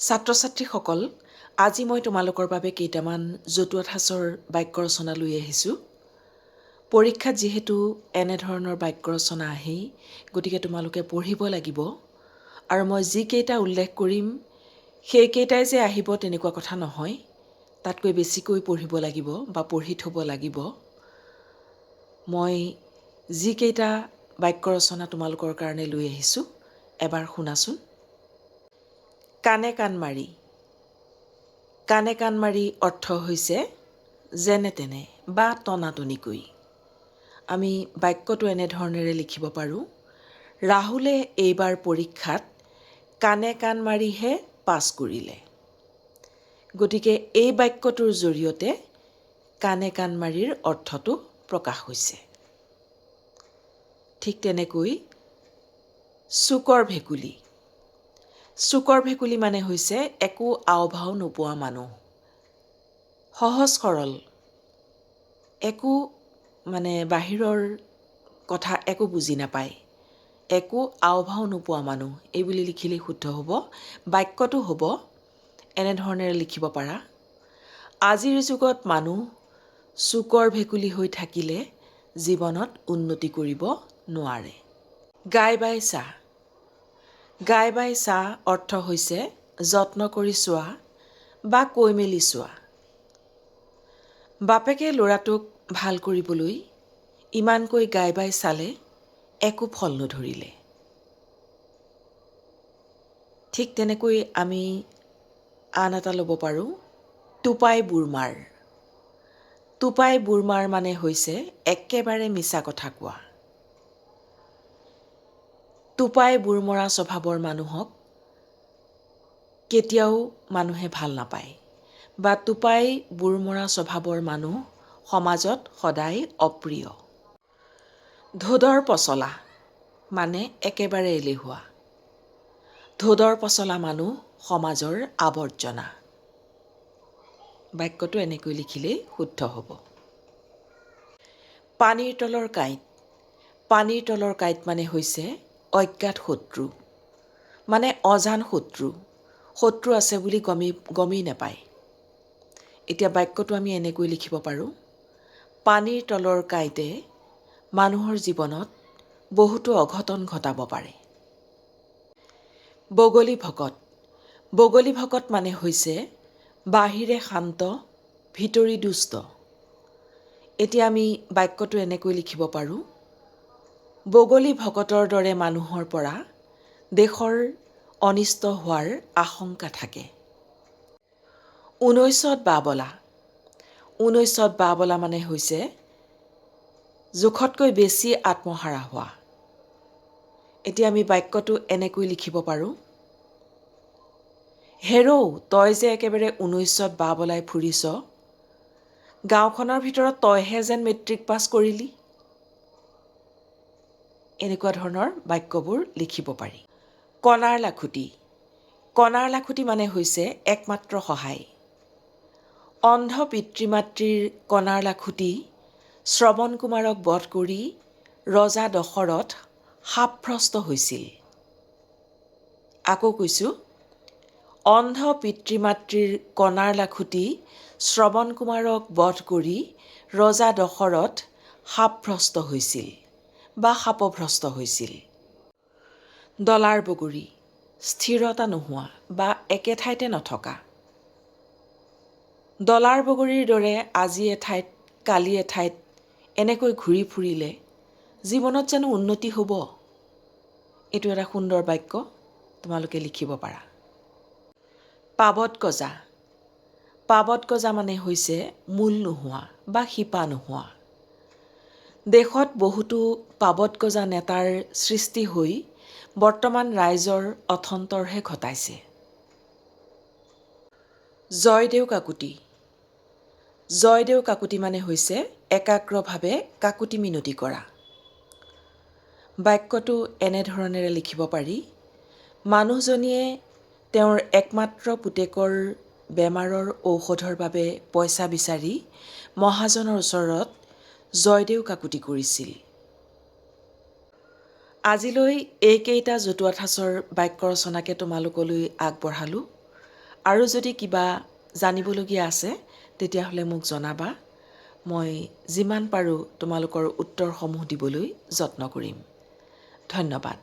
ছাত্ৰ-ছাত্ৰীসকল, আজি মই তোমালোকৰ বাবে কেইটামান জতুৱা ঠাঁচৰ বাক্য ৰচনা লৈ আহিছোঁ। পৰীক্ষাত যিহেতু এনেধৰণৰ বাক্য ৰচনা আহেই, গতিকে তোমালোকে পঢ়িব লাগিব। আৰু মই যিকেইটা উল্লেখ কৰিম, সেইকেইটাই যে আহিব তেনেকুৱা কথা নহয়। তাতকৈ বেছিকৈ পঢ়িব লাগিব বা পঢ়ি থ'ব লাগিব। মই যিকেইটা বাক্য ৰচনা তোমালোকৰ কাৰণে লৈ আহিছোঁ, এবাৰ শুনাচোন। কাণে কাণ মাৰি। কাণে কাণ মাৰি অৰ্থ হৈছে যেনে তেনে বা টনাটনিকৈ। আমি বাক্যটো এনেধৰণেৰে লিখিব পাৰোঁ। ৰাহুলে এইবাৰ পৰীক্ষাত কাণে কাণ মাৰিহে পাছ কৰিলে। গতিকে এই বাক্যটোৰ জৰিয়তে কাণে কাণ মাৰিৰ অৰ্থটো প্ৰকাশ হৈছে। ঠিক তেনেকৈ চুকৰ ভেকুলী। চুকৰ ভেকুলী মানে হৈছে একো আও-ভাও নোপোৱা মানুহ। সহজ সৰল, একো বাহিৰৰ কথা একো বুজি নাপায়, একো আও-ভাও নোপোৱা মানুহ, এইবুলি লিখিলেই শুদ্ধ হ'ব। বাক্যটো হ'ব এনেধৰণেৰে লিখিব পাৰা। আজিৰ যুগত মানুহ চুকৰ ভেকুলী হৈ থাকিলে জীৱনত উন্নতি কৰিব নোৱাৰে। গাই বাই চা। গাই বাই চা অৰ্থ হৈছে যত্ন কৰি চোৱা বা কৈ মেলি চোৱা। বাপেকে ল'ৰাটোক ভাল কৰিবলৈ ইমানকৈ গাই বাই চালে, একো ফল নধৰিলে। ঠিক তেনেকৈ আমি আন এটা ল'ব পাৰোঁ, টোপাই বুৰ-মাৰ। টোপাই বুৰ-মাৰ মানে হৈছে একেবাৰে মিছা কথা কোৱা। টোপাই বুৰ মৰা স্বভাৱৰ মানুহক কেতিয়াও মানুহে ভাল নাপায়, বা টোপাই বুৰ মৰা স্বভাৱৰ মানুহ সমাজত সদায় অপ্ৰিয়। ধোদৰ পচলা মানে একেবাৰে এলেহুৱা। ধোদৰ পচলা মানুহ সমাজৰ আৱৰ্জনা। বাক্যটো এনেকৈ লিখিলেই শুদ্ধ হ'ব। পানীৰ তলৰ কাঁইট। পানীৰ তলৰ কাঁইট মানে হৈছে অজ্ঞাত শত্ৰু, মানে অজান শত্ৰু। শত্ৰু আছে বুলি গমেই নাপায়। এতিয়া বাক্যটো আমি এনেকৈ লিখিব পাৰোঁ। পানীৰ তলৰ কাঁইটে মানুহৰ জীৱনত বহুতো অঘটন ঘটাব পাৰে। বগলী ভকত। বগলী ভকত মানে হৈছে বাহিৰে শান্ত, ভিতৰি দুষ্ট। এতিয়া আমি বাক্যটো এনেকৈ লিখিব পাৰোঁ। বগলী ভকতৰ দৰে মানুহৰ পৰা দেশৰ অনিষ্ট হোৱাৰ আশংকা থাকে। 19ত বাবলা। 19ত বাবলা মানে হৈছে জোখতকৈ বেছি আত্মহাৰা হোৱা। এতিয়া আমি বাক্যটো এনেকৈ লিখিব পাৰোঁ। হেৰৌ, তই যে একেবাৰে 19ত বাবলাই ফুৰিছ, গাঁওখনৰ ভিতৰত তইহে যেন মেট্ৰিক পাছ কৰিলি। এনেকুৱা ধৰণৰ বাক্যবোৰ লিখিব পাৰি। কণাৰ লাখুটি। কণাৰ লাখুটি মানে হৈছে একমাত্ৰ সহায়। অন্ধ পিতৃ-মাতৃৰ কণাৰ লাখুটি শ্ৰৱণ কুমাৰক বধ কৰি ৰজা দশৰথ শাপভ্ৰষ্ট হৈছিল। আকৌ কৈছোঁ, অন্ধ পিতৃ-মাতৃৰ কণাৰ লাখুটি শ্ৰৱণ কুমাৰক বধ কৰি ৰজা দশৰথ শাপভ্ৰষ্ট হৈছিল বা শাপভ্ৰষ্ট হৈছিল। ডলাৰ বগৰী। স্থিৰতা নোহোৱা বা একে ঠাইতে নথকা। ডলাৰ বগৰীৰ দৰে আজি এঠাইত কালি এঠাইত এনেকৈ ঘূৰি ফুৰিলে জীৱনত জানো উন্নতি হ'ব? এইটো এটা সুন্দৰ বাক্য, তোমালোকে লিখিব পাৰা। পাবত গজা। পাবত গজা মানে হৈছে মূল নোহোৱা বা শিপা নোহোৱা। দেশত বহুতো পাবত গজা নেতাৰ সৃষ্টি হৈ বৰ্তমান ৰাইজৰ অথন্তৰহে ঘটাইছে। জয়দেউ কাকুতি। জয়দেউ কাকুতি মানে হৈছে একাগ্ৰভাৱে কাকুতি মিনতি কৰা। বাক্যটো এনেধৰণেৰে লিখিব পাৰি। মানুহজনীয়ে তেওঁৰ একমাত্ৰ পুতেকৰ বেমাৰৰ ঔষধৰ বাবে পইচা বিচাৰি মহাজনৰ ওচৰত জয়দেউ কাকুতি কৰিছিল। আজিলৈ এইকেইটা জতুৱা ঠাঁচৰ বাক্য ৰচনাকে তোমালোকলৈ আগবঢ়ালোঁ। আৰু যদি কিবা জানিবলগীয়া আছে তেতিয়াহ'লে মোক জনাবা। মই যিমান পাৰোঁ তোমালোকৰ উত্তৰসমূহ দিবলৈ যত্ন কৰিম। ধন্যবাদ।